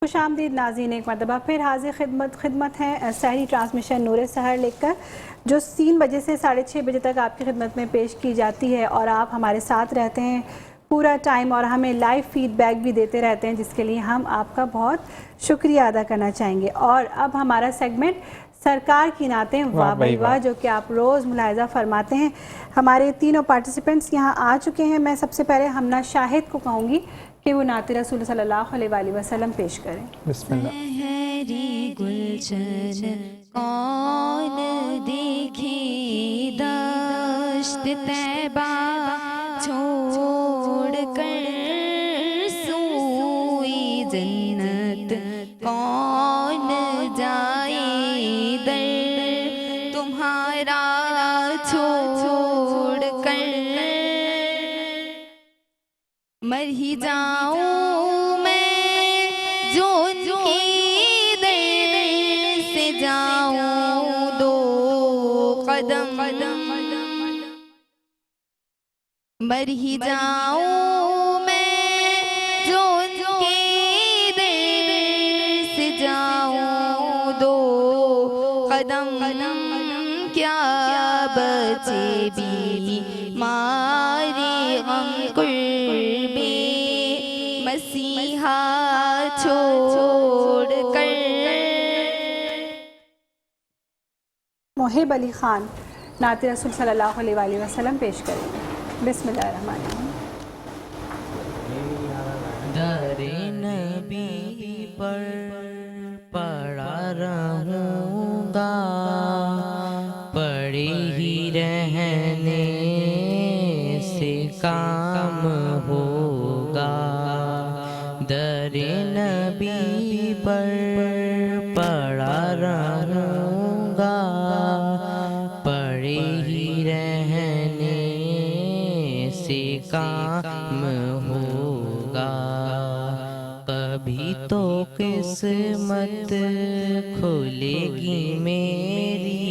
खुशामदीद नाज़रीन, एक मरतबा फिर हाजिर खिदमत है सहरी ट्रांसमिशन नूर सहर लेकर, जो 3 बजे से 6:30 बजे तक आपकी खिदमत में पेश की जाती है और आप हमारे साथ रहते हैं पूरा टाइम और हमें लाइव फीडबैक भी देते रहते हैं, जिसके लिए हम आपका बहुत शुक्रिया अदा करना चाहेंगे। और अब हमारा सेगमेंट सरकार की नातें वाह भाई वाह, जो कि आप रोज़ मुलाहिज़ा फरमाते हैं। हमारे तीनों पार्टिसिपेंट्स यहाँ आ चुके हैं। मैं सबसे पहले हमना शाहिद को कहूँगी कि वो नाते रसूल सल्लल्लाहु अलैहि वसल्लम पेश करें। सहरी गुलशन कौन देखे दश्त तैबा छोड़ कर सोई जन्नत कौन जाए दर तुम्हारा छोड़ कर मर ही जाऊं मैं जो उनकी दर से जाऊं दो कदम मर ही जाऊं मैं जो उनकी दर से जाऊं दो कदम क्या बचे भी मारे गम कुर्बे मसीहा छोड़ कर। मोहिब अली खान नाते रसूल सल्लल्लाहु अलैहि वसल्लम पेश करेंगे। बिस्मिल्लाहिर्रहमानिर्रहीम। दरे नबी पर पड़ा रहूँगा, पड़े ही रहने से काम होगा। दरे नबी पर पड़ा रहूँगा, पड़े ही रहने से काम होगा। कभी तो किस्मत खुलेगी मेरी,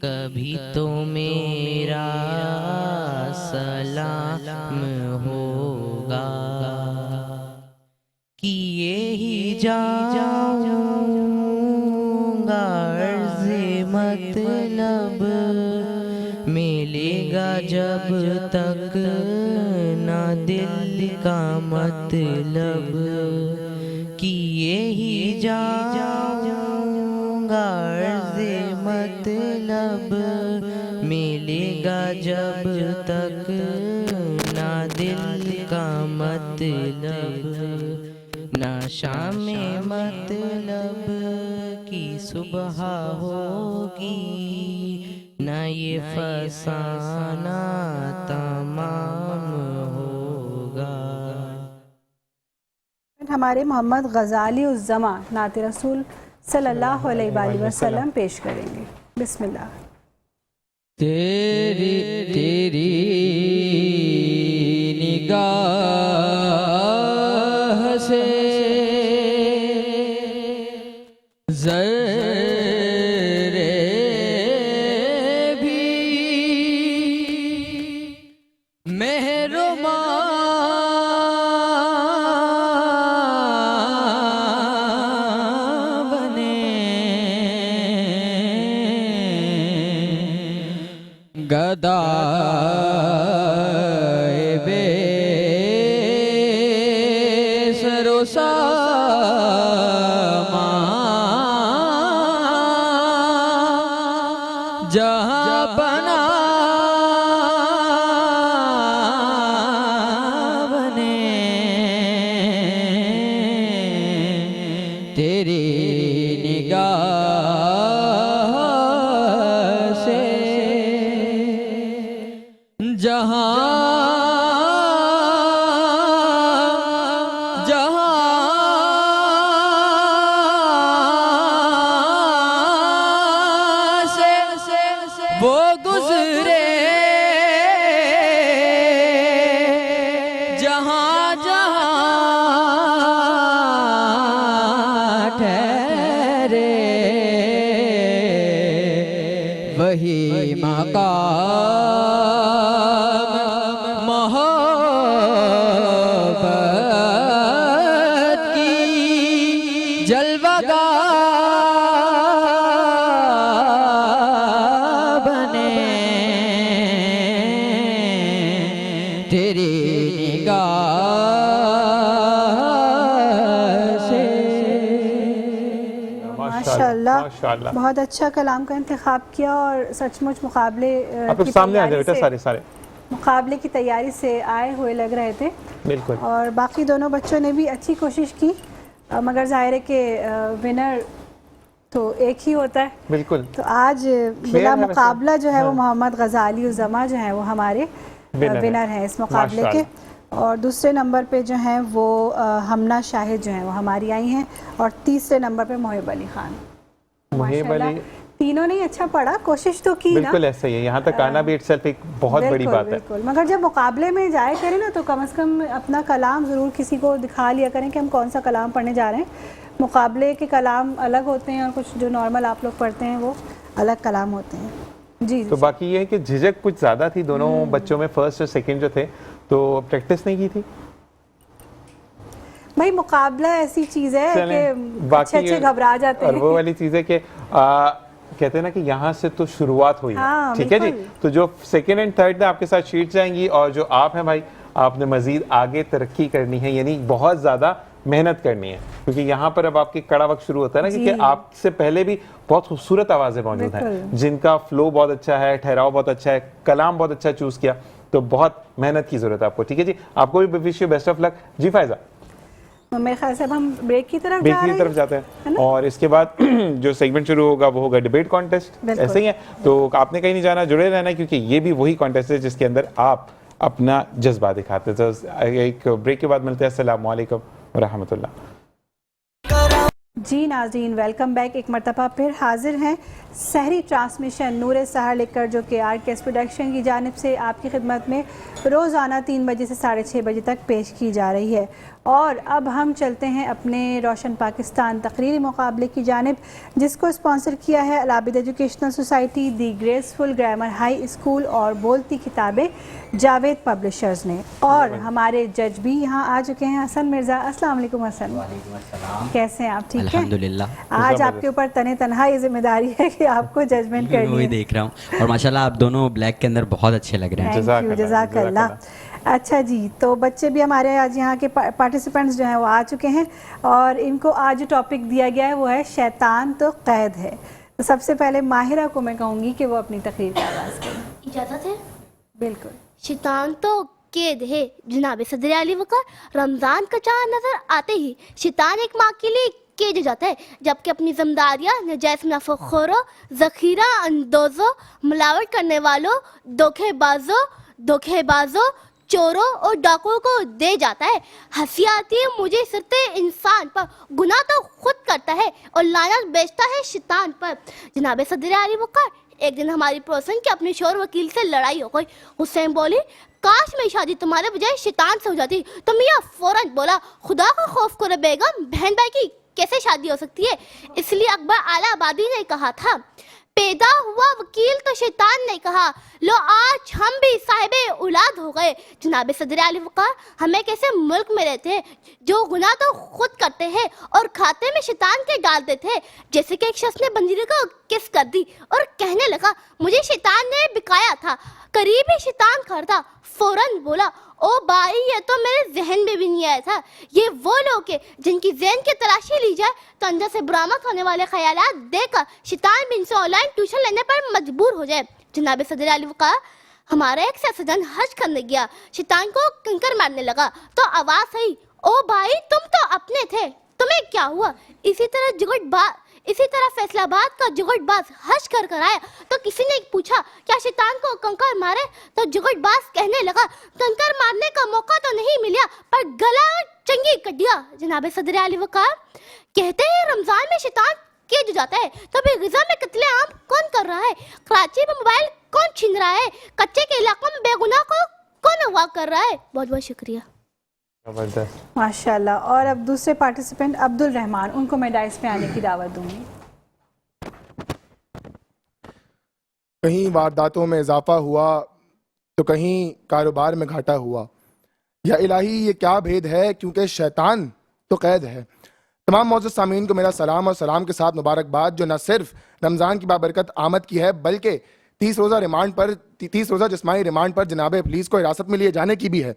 कभी तो मेरा सलाम होगा। किए ही जाऊंगा अर्ज़े मतलब, मिलेगा जब तक ना दिल का मतलब। किए ही जाऊंगा अर्ज़े मतलब, मिलेगा जब तक ना दिल का मतलब। ना शाम मतलब की सुबह होगी, ना ये फसाना तमाम होगा। हमारे मोहम्मद गज़ाली उज़ ज़मा नाते रसूल सल्लल्लाहु अलैहि वसल्लम पेश करेंगे। बिस्मिल्लाह। तेरी तेरी निगाह से ज़र्रे भी मेहरमा गदाए बे सरोसामा जहाँ बना बने तेरी निगाह से जहाँ जहाँ से वो गुजरे, जहाँ जहाँ ठहरे वही मकाम मोहब्बत की माशाल्लाह माशाल्लाह। बहुत अच्छा कलाम का इंतखाब किया और सचमुच मुकाबले आप की सामने आ जाए तैयारी बेटा, से- सारे मुकाबले की तैयारी से आए हुए लग रहे थे बिल्कुल। और बाकी दोनों बच्चों ने भी अच्छी कोशिश की, मगर जाहिर है कि विनर तो एक ही होता है। बिल्कुल तो आज बिला है वैसे। मुकाबला जो है वो हाँ। मोहम्मद गजाली उज़मा जो है वो हमारे विनर हैं इस मुकाबले के। और दूसरे नंबर पे जो हैं वो हमना शाहिद जो हैं वो हमारी आई हैं और तीसरे नंबर पे मोहिब अली खान। मुहिब माशाल्लाह, अली तीनों ने अच्छा पढ़ा, कोशिश तो की ना। बिल्कुल ऐसा ही है, यहाँ तक आना भी इटसेल्फ एक बहुत बड़ी बिल्कुल, बात है। बिल्कुल। मगर जब मुकाबले में जाए करें ना तो कम से कम अपना कलाम ज़रूर किसी को दिखा लिया करें कि हम कौन सा कलाम पढ़ने जा रहे हैं। मुकाबले के कलाम अलग होते हैं और कुछ जो नॉर्मल आप लोग पढ़ते हैं वो अलग कलाम होते हैं। जी तो बाकी ये है कि झिझक कुछ ज़्यादा थी दोनों बच्चों में, फर्स्ट और सेकंड जो थे, तो प्रैक्टिस नहीं की थी। भाई मुकाबला ऐसी चीज़ है कि अच्छे घबरा जाते और हैं। वो वाली चीज़ है कि कहते हैं ना कि यहाँ से तो शुरुआत हुई है, हाँ, ठीक है जी। बिल्कुल। तो जो सेकंड एंड थर्ड में आपके साथ शीट जाएंगी और जो आप हैं भाई, आपने मजीद आगे तरक्की करनी है, यानी बहुत ज़्यादा मेहनत करनी है, क्योंकि यहाँ पर अब आपकी कड़ा वक्त शुरू होता है ना, जी। क्योंकि आपसे पहले भी बहुत खूबसूरत आवाज़ें मौजूद हैं बिल्कुल। जिनका फ्लो बहुत अच्छा है, ठहराव बहुत अच्छा है, कलाम बहुत अच्छा चूज़ किया, तो बहुत मेहनत की ज़रूरत है आपको, ठीक है जी। आपको भी wish you best of luck जी। फायजा, तो मेरे ख्याल से अब हम ब्रेक की तरफ ब्रेक जा की रहे तरफ हैं। जाते है हैं ना? और इसके बाद जो सेगमेंट शुरू होगा वो होगा डिबेट कॉन्टेस्ट। बिल्कुल। ऐसे ही है, तो आपने कहीं नहीं जाना, जुड़े रहना, क्योंकि ये भी वही कॉन्टेस्ट है जिसके अंदर आप अपना जज्बा दिखाते हैं। तो एक ब्रेक के बाद मिलते हैं। अस्सलाम वालेकुम व रहमतुल्लाह। जी नाज़रीन, वेलकम बैक। एक मरतबा फिर हाजिर हैं सहरी ट्रांसमिशन नूर सहर लेकर, जो कि RKS प्रोडक्शन की जानिब से आपकी खिदमत में रोज़ाना 3 बजे से 6:30 बजे तक पेश की जा रही है। और अब हम चलते हैं अपने रोशन पाकिस्तान तकरीरी मुकाबले की जानिब, जिसको स्पॉन्सर किया है अलाबिद एजुकेशनल सोसाइटी, दी ग्रेसफुल ग्रामर हाई स्कूल और बोलती किताबें जावेद पब्लिशर्स ने। और हमारे जज भी यहाँ आ चुके हैं, हसन मिर्ज़ा। अस्सलाम वालेकुम हसन, कैसे हैं आप? ठीक है अल्हम्दुलिल्लाह। आज आपके ऊपर तने तनहा ये जिम्मेदारी है कि आपको जजमेंट मैं करनी वही है। देख रहा हूँ और माशाल्लाह आप दोनों ब्लैक के अंदर बहुत अच्छे लग रहे हैं। थैंक यू, जज़ाकल्लाह। अच्छा जी, तो बच्चे भी हमारे आज यहाँ के पार्टिसिपेंट्स जो हैं वो आ चुके हैं और इनको आज जो टॉपिक दिया गया है वो है शैतान तो कैद है। तो सबसे पहले माहिरा को मैं कहूँगी कि वो अपनी तकरीर का आगाज़ करें। इजाज़त है? बिल्कुल। शैतान तो कैद है। जनाब सदर अली वक़ार, रमज़ान का चाँद नज़र आते ही शैतान एक माह के लिए कैद हो जाता है, जबकि अपनी जिम्मेदारियाँ नजायज़ मुनाफ़ाखोरों, ज़ख़ीरा अंदोज़ों, मिलावट करने वालों, धोखेबाजों, चोरों और डाकुओं को दे जाता है। हंसी आती है मुझे सिर्फ इंसान पर, गुनाह तो खुद करता है और लानत बेचता है शैतान पर। जनाब सदर अली वक़ार, एक दिन हमारी पड़ोसन के अपने शोहर वकील से लड़ाई हो गई। हुसैन बोली, काश मेरी शादी तुम्हारे बजाय शैतान से हो जाती। तो मियाँ फौरन बोला, खुदा का खौफ करो बेगम, बहन भाई की कैसे शादी हो सकती है? इसलिए अकबर आला आबादी ने कहा था, पैदा हुआ वकील तो शैतान ने कहा, लो आज हम भी साहिबे औलाद हो गए। जनाब सदर अली वक़ार, हम एक ऐसे मुल्क में रहते हैं जो गुनाह तो खुद करते हैं और खाते में शैतान के डाल देते हैं। जैसे कि एक शख्स ने बंजीरे को किस कर दी और कहने लगा, मुझे शैतान ने बिकाया था। करीबी शैतान खड़ा था, फौरन बोला, ओ भाई ये तो मेरे जहन में भी नहीं आया था। ये वो लोग हैं जिनकी जहन की तलाशी ली जाए तो अंदर से बरामद होने वाले ख्यालात देखकर शैतान भी इनसे ऑनलाइन ट्यूशन लेने पर मजबूर हो जाए। जनाब सदर अली वक़ार, हमारा एक सियासतदान हज करने गया, शैतान को कंकर मारने लगा तो आवाज़ आई, ओ भाई तुम तो अपने थे, तुम्हें क्या हुआ? इसी तरह फैसलाबाद का जुगटबाज हज कर आया तो किसी ने पूछा, क्या शैतान को कंकर मारे? तो जुगटबाज कहने लगा, कंकर मारने का मौका तो नहीं मिला पर गला चंगी कट दिया। जनाब सदर अली वक़ार कहते हैं, रमजान में शैतान कैद हो जाता है, तभी ग़ज़ा में कत्लेआम कौन कर रहा है? कराची में मोबाइल कौन छीन रहा है? कच्चे के इलाकों में बेगुनाह को कौन अगवा कर रहा है? बहुत बहुत शुक्रिया। माशाल्लाह। और अब दूसरे पार्टिसिपेंट अब्दुल रहमान, उनको मैं डाइस में आने की दावत दूंगी। कहीं वारदातों में इजाफा हुआ तो कहीं कारोबार में घाटा हुआ। या इलाही ये क्या भेद है, क्योंकि शैतान तो कैद है। तमाम मौजूद सामीन को मेरा सलाम और सलाम के साथ मुबारकबाद, जो न सिर्फ रमज़ान की बाबरकत आमद की है बल्कि 30 रोज़ा जिस्मानी रिमांड पर जनाब पुलिस को हिरासत में लिए जाने की भी है।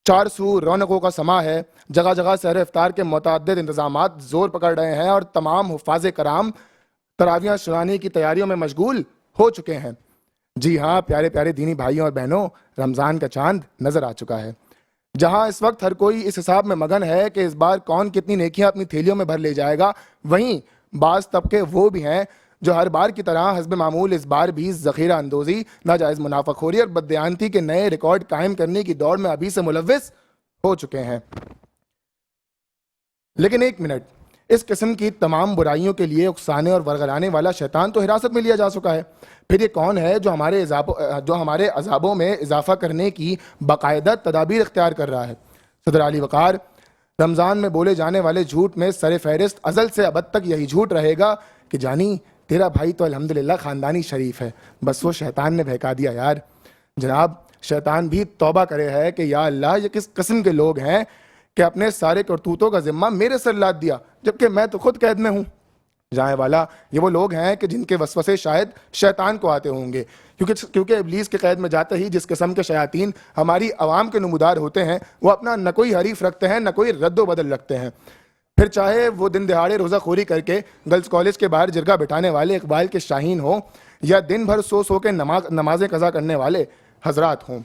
चार सू रौनकों का समा है। जगह जगह सहर इफ्तार के मुतअद्दिद इंतजामात जोर पकड़ रहे हैं और तमाम हुफ़ाज़े कराम तरावियाँ सुनाने की तैयारियों में मशगूल हो चुके हैं। जी हाँ प्यारे प्यारे दीनी भाइयों और बहनों, रमज़ान का चांद नज़र आ चुका है। जहाँ इस वक्त हर कोई इस हिसाब में मगन है कि इस बार कौन कितनी नेकियां अपनी थैलियों में भर ले जाएगा, वहीं बाज़ तबके वो भी हैं जो हर बार की तरह हस्ब मामूल इस बार भी ज़ख़ीरा अंदोज़ी, नाजायज़ मुनाफ़ाखोरी और बददियानती के नए रिकॉर्ड कायम करने की दौड़ में अभी से मुलव्विस हो चुके हैं। लेकिन एक मिनट, इस किस्म की तमाम बुराइयों के लिए उकसाने और वरगलाने वाला शैतान तो हिरासत में लिया जा चुका है। फिर ये कौन है जो हमारे अजाबों में इजाफा करने की बाकायदा तदाबीर इख्तियार कर रहा है? सदर आली वक़ार, रमज़ान में बोले जाने वाले झूठ में सर फहरिस्त अज़ल से अब तक यही झूठ रहेगा कि जानी तेरा भाई तो अल्हम्दुलिल्लाह ख़ानदानी शरीफ है, बस वो शैतान ने बहका दिया यार। जनाब, शैतान भी तौबा करे है कि या अल्लाह, ये किस किस्म के लोग हैं कि अपने सारे करतूतों का जिम्मा मेरे सर लाद दिया, जबकि मैं तो खुद कैद में हूँ। जाए वाला, ये वो लोग हैं कि जिनके वसवसे शायद शैतान को आते होंगे, क्योंकि इब्लीस के कैद में जाते ही जिस किस्म के शयातीन हमारी आवाम के नुमदार होते हैं, वो अपना न कोई हरीफ रखते हैं न कोई रद्दो बदल रखते हैं। फिर चाहे वो दिन दिहाड़े रोज़ाखोरी करके गर्ल्स कॉलेज के बाहर जिरगा बिठाने वाले इकबाल के शाहीन हों, या दिन भर सो सो के नमाजें कज़ा करने वाले हजरात हों,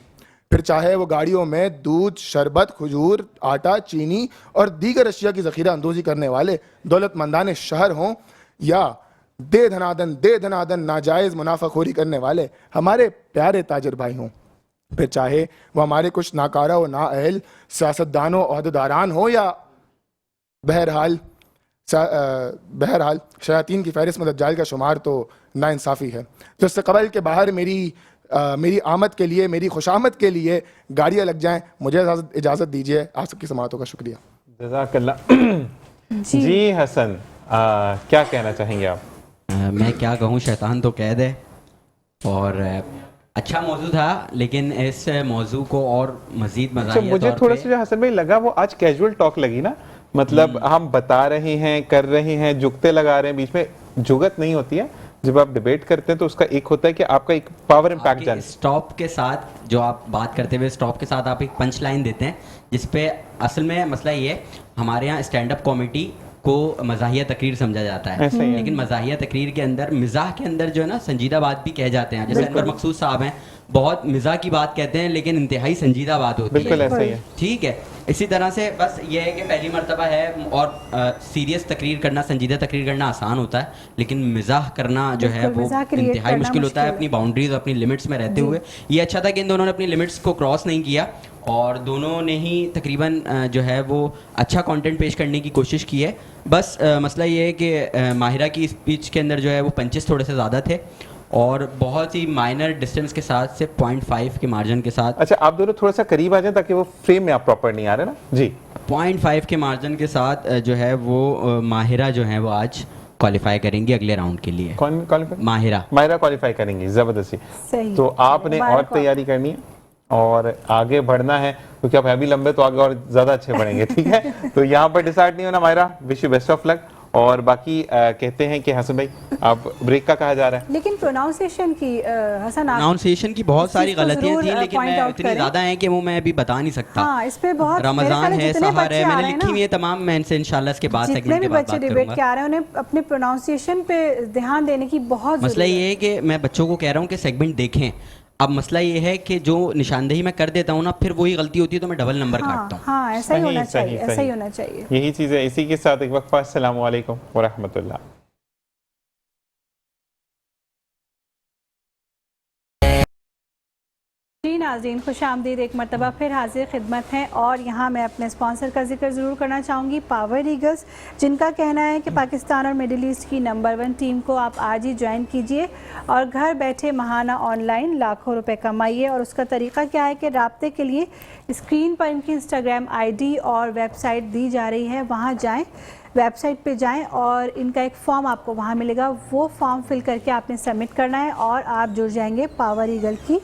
फिर चाहे वो गाड़ियों में दूध, शरबत, खजूर, आटा, चीनी और दीगर अशिया की ज़ख़ीरा अंदोज़ी करने वाले दौलतमंदान शहर हों, या दे धनादन नाजायज़ मुनाफाखोरी करने वाले हमारे प्यारे ताजर भाई हों, फिर चाहे वो हमारे कुछ नाकारा व नाअहल सियासतदानों अहदेदारान हो, या बहरहाल शयातीन की फहरिस्त में दज्जाल का शुमार तो नाइंसाफ़ी है। तो इससे कबल के बाहर मेरी आमद के लिए, मेरी खुशामद के लिए गाड़ियाँ लग जाएं, मुझे इजाज़त दीजिए। आप सबकी समाअतों का शुक्रिया। जज़ाकल्लाह। जी हसन, क्या कहना चाहेंगे आप? मैं क्या कहूँ, शैतान तो कैद है और अच्छा मौजू था, लेकिन इस मौजू को और मज़ीद मज़ाहिया मुझे थोड़ा सा हसन भाई लगा वो आज कैजुअल टॉक लगी ना, मतलब हम बता रहे हैं, कर रहे हैं, जुगते लगा रहे हैं, बीच में जुगत नहीं होती है। जब आप डिबेट करते हैं तो उसका एक होता है कि आपका एक पावर इम्पैक्ट जान, स्टॉप के साथ जो आप बात करते हुए स्टॉप के साथ आप एक पंच लाइन देते हैं, जिसपे असल में मसला ये है, हमारे यहाँ स्टैंड अप कॉमेडी को मज़ाहिया तकरीर समझा जाता है, लेकिन मज़ाहिया तकरीर के अंदर, मिजाह के अंदर जो है ना, संजीदा बात भी कह जाते हैं। जैसे अनवर मकसूद साहब हैं, बहुत मिजाह की बात कहते हैं लेकिन इंतहाई संजीदा बात होती है। बिल्कुल ऐसा ही है। ठीक है, इसी तरह से बस ये है कि पहली मर्तबा है और सीरियस तकरीर करना, संजीदा तकरीर करना आसान होता है, लेकिन मिजाह करना जो है वो इंतहाई मुश्किल होता है, अपनी बाउंड्रीज, अपनी लिमिट्स में रहते हुए। ये अच्छा था कि इन दोनों ने अपनी लिमिट्स को क्रॉस नहीं किया और दोनों ने ही तकरीबन जो है वो अच्छा कंटेंट पेश करने की कोशिश की है। बस मसला ये है कि माहिरा की स्पीच के अंदर जो है वो पंचेस थोड़े से ज़्यादा थे और बहुत ही माइनर डिस्टेंस के साथ से 0.5 के मार्जिन के साथ। अच्छा, आप दोनों थोड़ा सा करीब आ जाएं ताकि वो फ्रेम में आप प्रॉपर नहीं आ रहे ना जी। 0.5 के मार्जिन के साथ जो है वो माहिरा जो है वो आज क्वालिफाई करेंगे अगले राउंड के लिए। कौन क्वालिफाई? माहिरा क्वालिफाई करेंगी, जबरदस्ती। तो आपने और तैयारी करनी है और आगे बढ़ना है, क्योंकि आप अभी लंबे तो आगे और ज्यादा अच्छे बढ़ेंगे। ठीक है, तो यहाँ पर डिसाइड नहीं होना। Mahira, wish you best of luck. और बाकी कहते हैं कि हसन भाई आप ब्रेक का कहा जा रहा है। लेकिन प्रोनाउंसिएशन की हसन, प्रोनाउंसिएशन की बहुत सारी गलतियां थी, लेकिन मैं इतनी ज्यादा हैं कि वो मैं अभी बता नहीं सकता। हाँ, इस पे बहुत रमजान है, सहर है, मैंने लिखी हुई है तमाम, मैं इनसे इंशाल्लाह इसके बाद जितने भी बच्चे डिबेट के आ रहे हैं उन्हें अपने प्रोनाउंसिएशन पे ध्यान देने की बहुत मसला ये है कि मैं बच्चों को कह रहा हूँ कि सेगमेंट देखें। अब मसला ये है कि जो निशानदेही मैं कर देता हूँ ना, फिर वही गलती होती है तो मैं डबल नंबर काटता हूँ। हाँ, ऐसा ही होना चाहिए, ऐसा ही होना चाहिए। यही चीज़ है। इसी के साथ एक वक्फा। अस्सलामु अलैकुम व रहमतुल्लाह। जी नाज़रीन, खुशामदीद, एक मरतबा फिर हाजिर खिदमत हैं और यहाँ मैं अपने स्पॉन्सर का जिक्र ज़रूर करना चाहूँगी, पावर ईगल्स, जिनका कहना है कि पाकिस्तान और मिडिल ईस्ट की नंबर 1 टीम को आप आज ही ज्वाइन कीजिए और घर बैठे महाना ऑनलाइन लाखों रुपए कमाइए। और उसका तरीका क्या है कि राब्ते के लिए स्क्रीन पर इनकी इंस्टाग्राम ID और वेबसाइट दी जा रही है, वहाँ जाएँ, वेबसाइट पे जाएं और इनका एक फॉर्म आपको वहाँ मिलेगा, वो फॉर्म फिल करके आपने सबमिट करना है और आप जुड़ जाएंगे पावर ईगल की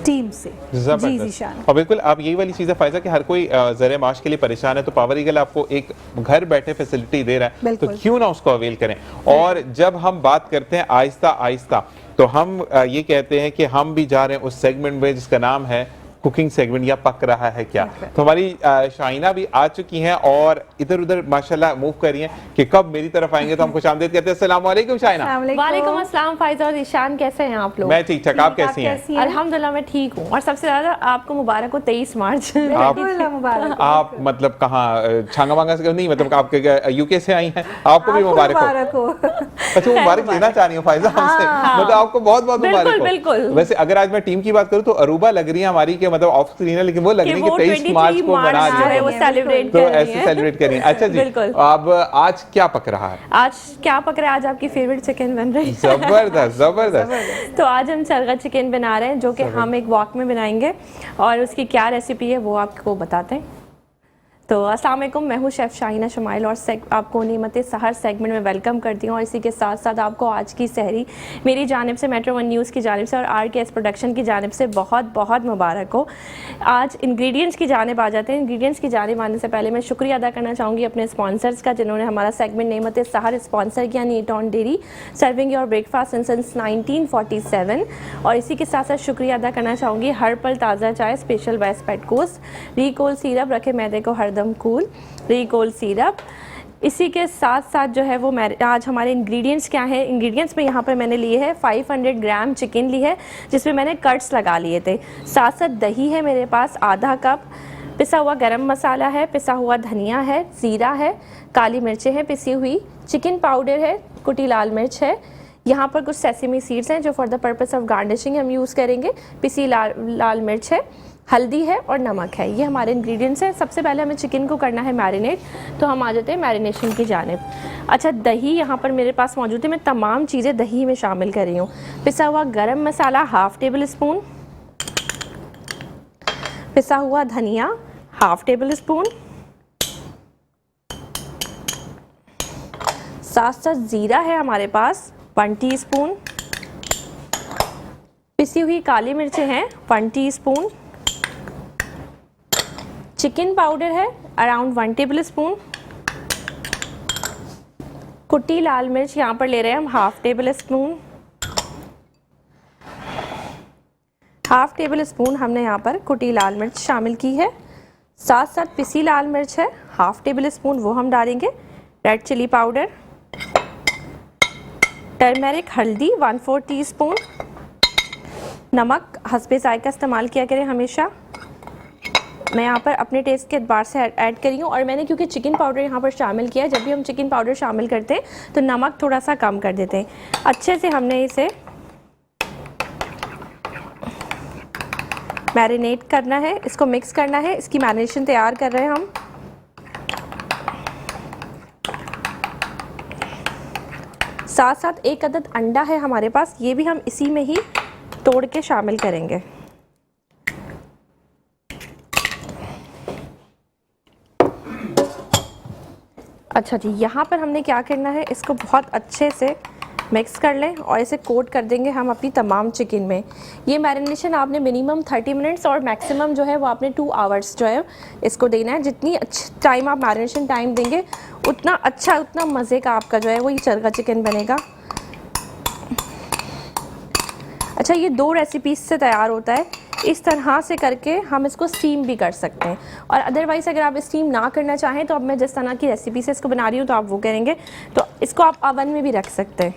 टीम से। जी जीशान। और बिल्कुल आप यही वाली चीज़ है फायजा कि हर कोई ज़रिए माश के लिए परेशान है, तो पावर ईगल आपको एक घर बैठे फैसिलिटी दे रहा है, तो क्यों ना उसको अवेल करें। और जब हम बात करते हैं आहिस्ता आहिस्ता, तो हम ये कहते हैं कि हम भी जा रहे हैं उस सेगमेंट में जिसका नाम है कुकिंग सेगमेंट या पक रहा है क्या। तो हमारी शाइना भी आ चुकी हैं और इधर उधर माशाल्लाह मूव कर रही हैं कि कब मेरी तरफ आएंगे तो हम खुशामदीद कहते हैं। अस्सलाम वालेकुम शाइना। वालेकुम अस्सलाम फाइज़ा और ईशान, कैसे हैं आप लोग? मैं ठीक ठाक, आप कैसी हैं? अल्हम्दुलिल्लाह मैं ठीक हूँ और सबसे ज्यादा आपको मुबारक हो 23 मार्च। आप मतलब कहाँ छांगा वांगा से नहीं, मतलब आपके यूके से आई हैं, आपको भी मुबारक हो। अच्छा मुबारक लेना चाह रही हूँ फाइजा हमसे, मतलब आपको बहुत बहुत मुबारक हो। बिल्कुल। वैसे अगर आज मैं टीम की बात करूँ तो अरूबा लग रही है हमारी कि मतलब ऑफ स्क्रीन है, लेकिन वो लग रही है कि 23 मार्च को मना रही है, वो सेलिब्रेट तो ऐसे सेलिब्रेट करिए। अच्छा जी, अब आज क्या पक रहा है? आज क्या पक रहा है? आज आपकी फेवरेट चिकन बन रही है। जबरदस्त जबरदस्त। तो आज हम सरगा चिकन बना रहे हैं जो कि हम एक वॉक में बनाएंगे और उसकी क्या रेसिपी है वो आपको बताते हैं। तो अस्सलाम वालेकुम, मैं हूँ शेफ़ शाहिना शमाइल और आपको नीमत सहर सेगमेंट में वेलकम करती हूँ और इसी के साथ साथ आपको आज की सहरी मेरी जानिब से, मेट्रो वन न्यूज़ की जानिब से और RKS प्रोडक्शन की जानिब से बहुत बहुत मुबारक हो। आज इंग्रेडिएंट्स की जानिब आ जाते हैं। इंग्रेडिएंट्स की जानिब आने से पहले मैं शुक्रिया अदा करना चाहूँगी अपने स्पॉन्सर्स का जिन्होंने हमारा सेगमेंट नीमत सहर स्पॉन्सर किया, Neeton dairy serving your breakfast since 1947। और इसी के साथ साथ शुक्रिया अदा करना चाहूँगी हर पल ताज़ा चाय स्पेशल वेस्ट पेट कोस्ट, रिकोल सिरप रखे मैदे को हरदम कूल, रिकोल सिरप। इसी के साथ साथ जो है वो आज हमारे इंग्रेडिएंट्स क्या हैं। इंग्रेडिएंट्स में यहाँ पर मैंने लिए है 500 ग्राम चिकन ली है जिसमें मैंने कट्स लगा लिए थे। साथ साथ दही है मेरे पास आधा कप, पिसा हुआ गरम मसाला है, पिसा हुआ धनिया है, ज़ीरा है, काली मिर्चें हैं पिसी हुई, चिकन पाउडर है, कुटी लाल मिर्च है, यहाँ पर कुछ सेसमी सीड्स हैं जो for the purpose of garnishing हम यूज़ करेंगे, पिसी लाल मिर्च है, हल्दी है और नमक है। ये हमारे इंग्रेडिएंट्स हैं। सबसे पहले हमें चिकन को करना है मैरिनेट, तो हम आ जाते हैं मैरिनेशन की जानिब। अच्छा, दही यहाँ पर मेरे पास मौजूद है, मैं तमाम चीज़ें दही में शामिल कर रही हूँ। पिसा हुआ गरम मसाला हाफ़ टेबल स्पून, पिसा हुआ धनिया हाफ़ टेबल स्पून, साथ साथ ज़ीरा है हमारे पास 1 टीस्पून, पिसी हुई काली मिर्चें हैं 1 टीस्पून, चिकन पाउडर है अराउंड 1 टेबल स्पून, कुटी लाल मिर्च यहाँ पर ले रहे हैं हम half table spoon, half table spoon हमने यहाँ पर कुटी लाल मिर्च शामिल की है। साथ साथ पिसी लाल मिर्च है हाफ़ टेबल स्पून, वो हम डालेंगे। रेड चिली पाउडर, टर्मेरिक हल्दी 1/4 टीस्पून, नमक हस्बे जायका इस्तेमाल किया करें हमेशा। मैं यहाँ पर अपने टेस्ट के एतबार से ऐड करी हूँ और मैंने क्योंकि चिकन पाउडर यहाँ पर शामिल किया है, जब भी हम चिकन पाउडर शामिल करते हैं तो नमक थोड़ा सा कम कर देते हैं। अच्छे से हमने इसे मैरिनेट करना है, इसको मिक्स करना है। इसकी मैरिनेशन तैयार कर रहे हैं हम। साथ साथ एक अदद अंडा है हमारे पास, ये भी हम इसी में ही तोड़ के शामिल करेंगे। अच्छा जी, यहाँ पर हमने क्या करना है, इसको बहुत अच्छे से मिक्स कर लें और इसे कोट कर देंगे हम अपनी तमाम चिकन में। ये मैरिनेशन आपने मिनिमम 30 मिनट्स और मैक्सिमम जो है वो आपने 2 आवर्स जो है इसको देना है। जितनी अच्छी टाइम आप मैरिनेशन टाइम देंगे उतना अच्छा, उतना मज़े का आपका जो है वो ये चरगा चिकन बनेगा। अच्छा, ये 2 रेसिपीज़ से तैयार होता है। इस तरह से करके हम इसको स्टीम भी कर सकते हैं और अदरवाइज़ अगर आप स्टीम ना करना चाहें तो अब मैं जिस तरह की रेसिपी से इसको बना रही हूँ तो आप वो करेंगे, तो इसको आप अवन में भी रख सकते हैं।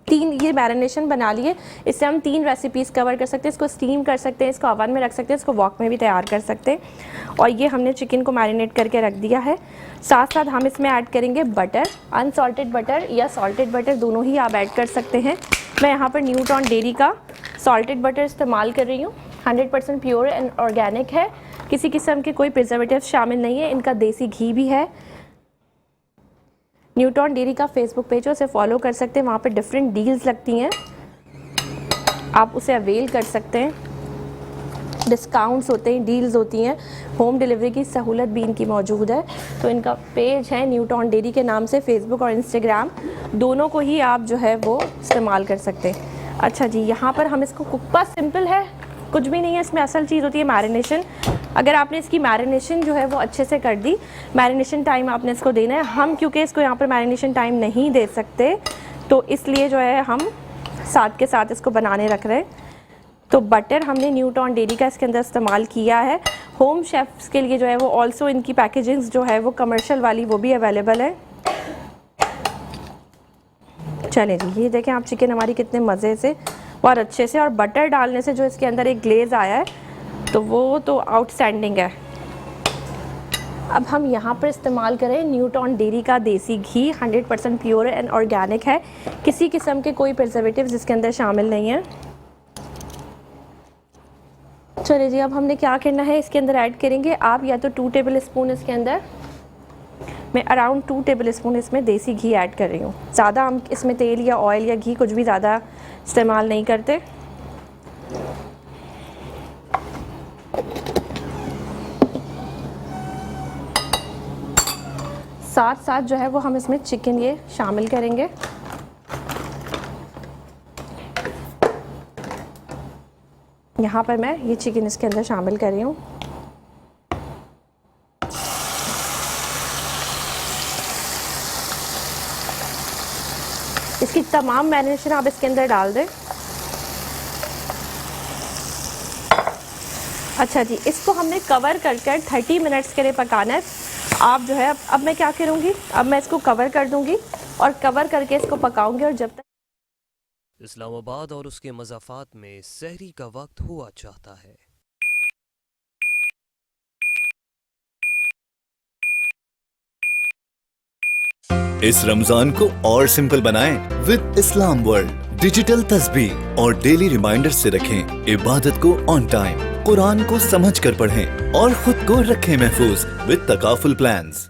3 ये मैरिनेशन बना लिए, इससे हम 3 रेसिपीज़ कवर कर सकते हैं। इसको स्टीम कर सकते हैं, इसको अवन में रख सकते हैं, इसको वॉक में भी तैयार कर सकते हैं। और ये हमने चिकन को मैरिनेट करके रख दिया है। साथ साथ हम इसमें ऐड करेंगे बटर, अनसॉल्टेड बटर या सॉल्टेड बटर, दोनों ही आप ऐड कर सकते हैं। मैं यहाँ पर न्यूटॉन डेयरी का सॉल्टेड बटर इस्तेमाल कर रही हूँ, 100% प्योर एंड ऑर्गेनिक है, किसी किस्म के कोई प्रिजर्वेटिव शामिल नहीं है। इनका देसी घी भी है। न्यूटॉन डेयरी का फेसबुक पेज है, उसे फॉलो कर सकते हैं, वहाँ पे डिफरेंट डील्स लगती हैं, आप उसे अवेल कर सकते हैं। डिस्काउंट्स होते हैं, डील्स होती हैं, होम डिलीवरी की सहूलत भी इनकी मौजूद है। तो इनका पेज है न्यूटॉन डेयरी के नाम से, फेसबुक और इंस्टाग्राम दोनों को ही आप जो है वो इस्तेमाल कर सकते हैं। अच्छा जी, यहाँ पर हम इसको कुक सिंपल है, कुछ भी नहीं है इसमें, असल चीज़ होती है मैरिनेशन। अगर आपने इसकी मैरिनेशन जो है वो अच्छे से कर दी, मैरिनेशन टाइम आपने इसको देना है। हम क्योंकि इसको यहाँ पर मैरिनेशन टाइम नहीं दे सकते तो इसलिए जो है हम साथ के साथ इसको बनाने रख रहे हैं। तो बटर हमने न्यूटॉन डेयरी का इसके अंदर इस्तेमाल किया है। होम शेफ्स के लिए जो है वो ऑल्सो इनकी पैकेजिंग्स जो है वो कमर्शियल वाली वो भी अवेलेबल है। चलें जी, ये देखें आप चिकन हमारी कितने मज़े से और अच्छे से, और बटर डालने से जो इसके अंदर एक ग्लेज़ आया है तो वो तो आउटस्टैंडिंग है। अब हम यहाँ पर इस्तेमाल करें न्यूटॉन डेयरी का देसी घी, 100% प्योर एंड ऑर्गेनिक है, किसी किस्म के कोई प्रिजर्वेटिव्स इसके अंदर शामिल नहीं है। चलिए जी, अब हमने क्या करना है, इसके अंदर ऐड करेंगे आप या तो 2 टेबल स्पून, इसके अंदर मैं अराउंड 2 टेबल स्पून इसमें देसी घी ऐड कर रही हूँ। ज़्यादा हम इसमें तेल या ऑयल या घी कुछ भी ज़्यादा इस्तेमाल नहीं करते। साथ साथ जो है वो हम इसमें चिकन ये शामिल करेंगे। यहाँ पर मैं ये चिकन इसके अंदर शामिल कर रही हूँ। इसकी तमाम मैरिनेशन आप इसके अंदर डाल दें। अच्छा जी, इसको हमने कवर कर 30 मिनट्स के लिए पकाना है। आप जो है अब मैं क्या करूँगी, अब मैं इसको कवर कर दूँगी और कवर करके इसको पकाऊँगी, और जब तक इस्लामाबाद और उसके मज़ाफ़ात में सहरी का वक्त हुआ चाहता है। इस रमजान को और सिंपल बनाएं विद इस्लाम वर्ल्ड। डिजिटल तस्बीह और डेली रिमाइंडर से रखें इबादत को ऑन टाइम, कुरान को समझ कर पढ़ें और खुद को रखें महफूज विद तकाफुल प्लान्स।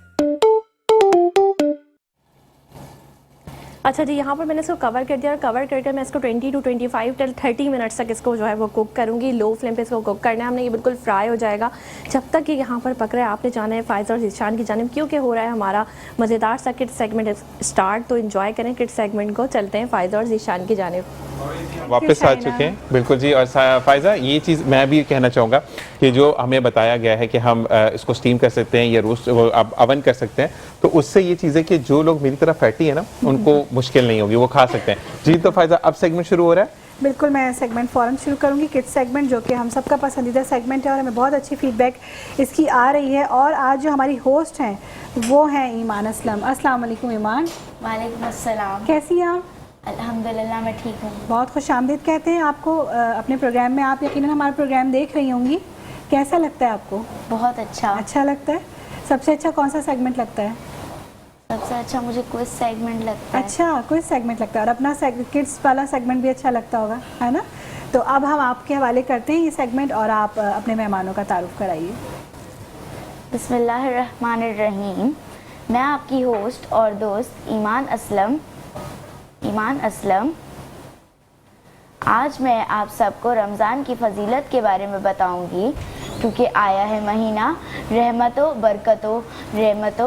अच्छा जी, यहाँ पर मैंने इसको कवर कर दिया और कवर करके मैं इसको 20 to 25 till 30 मिनट्स तक इसको जो है वो कुक करूँगी। लो फ्लेम पे इसको कुक करना है हमने, ये बिल्कुल फ्राई हो जाएगा जब तक कि यहाँ पर पक रहा है। आपने जाना है फ़ायज़ा और ज़ीशान की जानिब, क्योंकि हो रहा है हमारा मज़ेदार सा किड्स सेगमेंट स्टार्ट, तो इन्जॉय करें किड्स सेगमेंट को। चलते हैं फ़ायज़ा और ज़ीशान की जानिब। वापस आ चुके हैं, बिल्कुल जी। और फ़ायज़ा, ये चीज़ मैं भी कहना चाहूँगा कि जो हमें बताया गया है कि हम इसको स्टीम कर सकते हैं या रोस्ट अवन कर सकते हैं, तो उससे ये चीज़ है कि जो लोग मेरी तरह फैटी है ना, उनको मुश्किल नहीं होगी, वो खा सकते हैं जी। तो फ़ायज़ा, अब सेगमेंट शुरू हो रहा है। बिल्कुल, मैं सेगमेंट फ़ौरन शुरू करूँगी, किड्स सेगमेंट, जो कि हम सबका पसंदीदा सेगमेंट है और हमें बहुत अच्छी फीडबैक इसकी आ रही है। और आज जो हमारी होस्ट हैं वो हैं ईमान असलम। अस्सलाम वालेकुम ईमान। वालेकुम अस्सलाम। कैसी हैं आप? अल्हम्दुलिल्लाह, मैं ठीक हूँ। बहुत खुशामदीद कहते हैं आपको अपने प्रोग्राम में। आप यकीनन हमारा प्रोग्राम देख रही होंगी, कैसा लगता है आपको? बहुत अच्छा। अच्छा लगता है। सबसे अच्छा कौन सा सेगमेंट लगता है? सबसे अच्छा मुझे क्विज सेगमेंट लगता है। अच्छा, क्विज सेगमेंट लगता है, और अपना किड्स वाला सेगमेंट भी अच्छा लगता होगा, है ना? तो अब हम आपके हवाले करते हैं ये सेगमेंट, और आप अपने मेहमानों का तारुफ कराइए। बिस्मिल्लाहिर्रहमानिर्रहीम। मैं आपकी होस्ट और दोस्त ईमान असलम। आज मैं आप सबको रमज़ान की फ़जीलत के बारे में बताऊंगी, क्योंकि आया है महीना रहमतों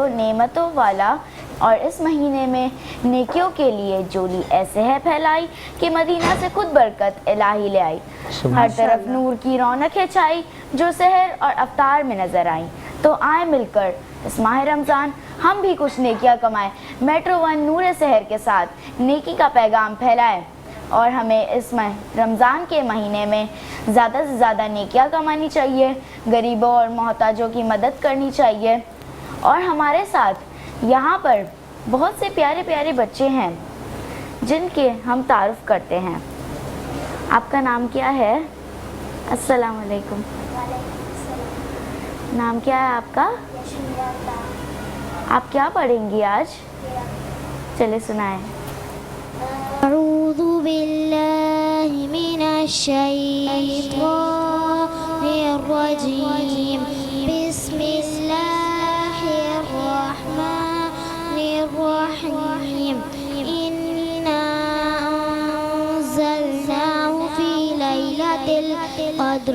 नेमतों वाला, और इस महीने में नेकियों के लिए जोली ऐसे है फैलाई कि मदीना से खुद बरकत इलाही ले आई। हर तरफ नूर की रौनक छाई जो सहर और अफ्तार में नजर आई। तो आए मिलकर इस माह रमज़ान हम भी कुछ नेकियां कमाएं, मेट्रो वन नूर सहर के साथ नेकी का पैगाम फैलाएं, और हमें इस रमज़ान के महीने में ज़्यादा से ज़्यादा नेकियां कमानी चाहिए, गरीबों और मोहताजों की मदद करनी चाहिए। और हमारे साथ यहाँ पर बहुत से प्यारे प्यारे बच्चे हैं जिनके हम तारुफ करते हैं। आपका नाम क्या है? अस्सलाम वालेकुम। नाम क्या है आपका? आप क्या पढ़ेंगी आज? चले सुनाएं। अऊज़ु बिल्लाहि मिनश शैतानिर रजीम। बिस्मिल्लाहिर रहमानिर रहीम। इन्ना अंज़लनाहु फी लैलतिल क़द्र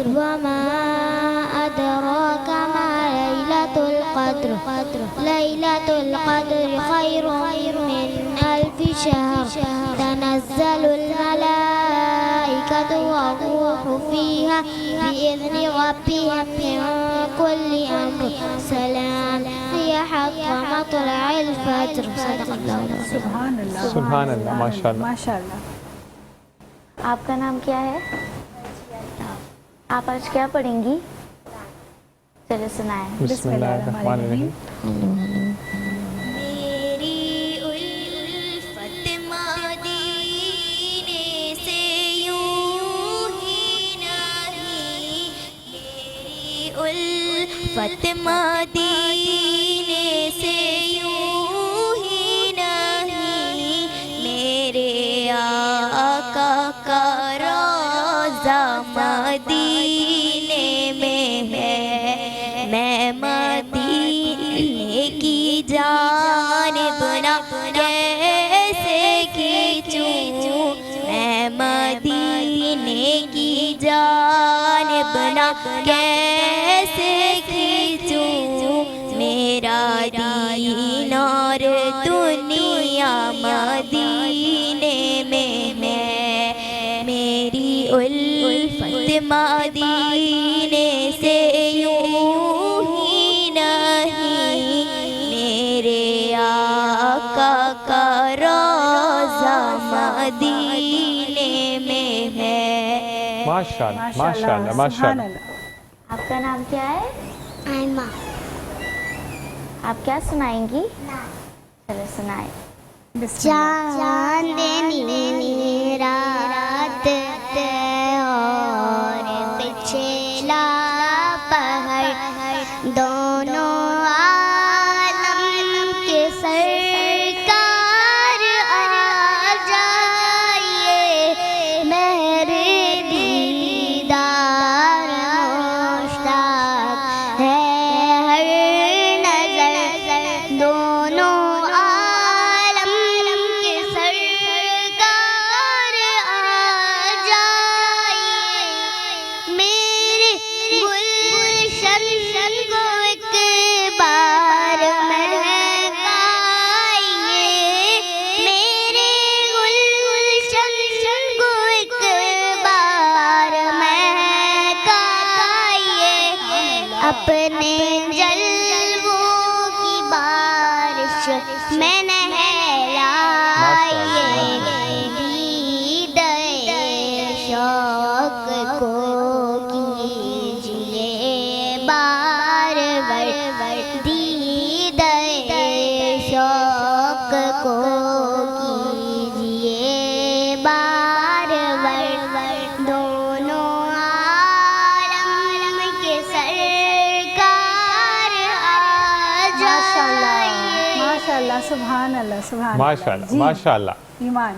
वमा अदराका मा लैलतुल क़द्र। लैलतुल क़द्र खैरुम मिन अल्फि शहर। तनज़्ज़लुल मलाइकतु वर्रूहु फ़ीहा बिइज़्नि रब्बिहिम मिन कुल्लि अम्र। सलाम हिय हत्ता मत्लइल फ़ज्र। सुभान अल्लाह, सुभान अल्लाह, माशाअल्लाह, माशाअल्लाह। आपका नाम क्या है? आप आज क्या पढ़ेंगी? चलो सुनाएं। बिस्मिल्लाहिर्रहमानिर्रहीम। मेरी उल्फत मदीने से यूं ही नहीं, मेरी उल्फत मदीने से यूं ही नहीं, मेरे आका का रोज़ा मदीने में है, मैं मदीने की जानिब ना कैसे खींचूं, मैं मदीने की जानिब ना कैसे खींचूं, मेरा दीन और दुनिया मदीने में है, मेरी उल्फत मदीने से यूं ही नहीं, मेरे आका का रोज़ा मदीने में है। माशाल्लाह माशाल्लाह माशाल्लाह। आपका नाम क्या है? आयमा। आप क्या सुनाएंगी? चलो सुनाए। चांदनी रात और पिछला पहर, दोनों आलम के सरकार आ जाइए, मेरे दीदार मुश्ताक है हर नजर, दोनों अपने जलवों की बारिश में नहलाइए, दीदे शौक को कीजिए बार बार, दीदे शौक को कीजिए बार बार, दोनों आलम के सरकार आ जाइए। माशाल्लाह, सुभान अल्लाह, सुभान माशाल्लाह माशाल्लाह। ईमान।